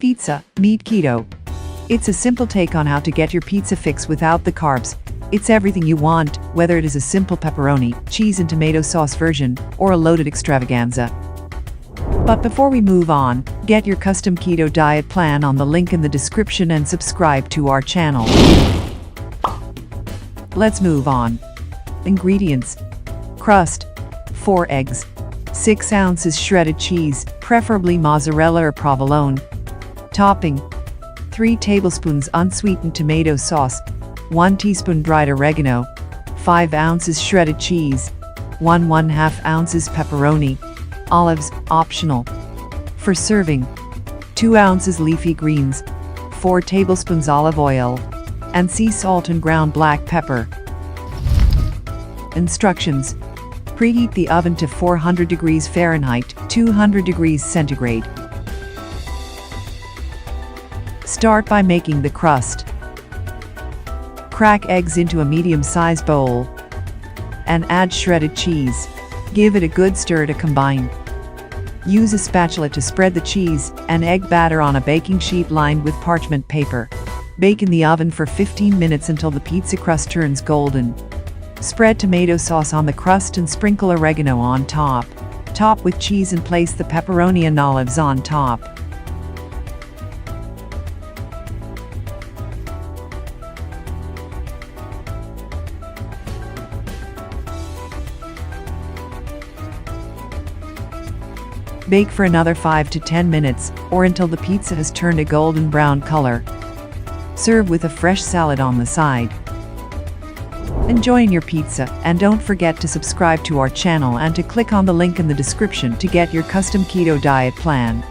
Pizza, meat keto. It's a simple take on how to get your pizza fix without the carbs. It's everything you want, whether it is a simple pepperoni, cheese and tomato sauce version, or a loaded extravaganza. But before we move on, get your custom keto diet plan on the link in the description and subscribe to our channel. Let's move on. Ingredients: crust, 4 eggs, 6 ounces shredded cheese, preferably mozzarella or provolone. Topping: 3 tablespoons unsweetened tomato sauce, 1 teaspoon dried oregano, 5 ounces shredded cheese, 1½ ounces pepperoni. Olives, optional. For serving: 2 ounces leafy greens, 4 tablespoons olive oil, and sea salt and ground black pepper. Instructions: preheat the oven to 400 degrees Fahrenheit, 200 degrees centigrade. Start by making the crust. Crack eggs into a medium-sized bowl and add shredded cheese. Give it a good stir to combine. Use a spatula to spread the cheese and egg batter on a baking sheet lined with parchment paper. Bake in the oven for 15 minutes until the pizza crust turns golden. Spread tomato sauce on the crust and sprinkle oregano on top. Top with cheese and place the pepperoni and olives on top. Bake for another 5 to 10 minutes, or until the pizza has turned a golden brown color. Serve with a fresh salad on the side. Enjoying your pizza, and don't forget to subscribe to our channel and to click on the link in the description to get your custom keto diet plan.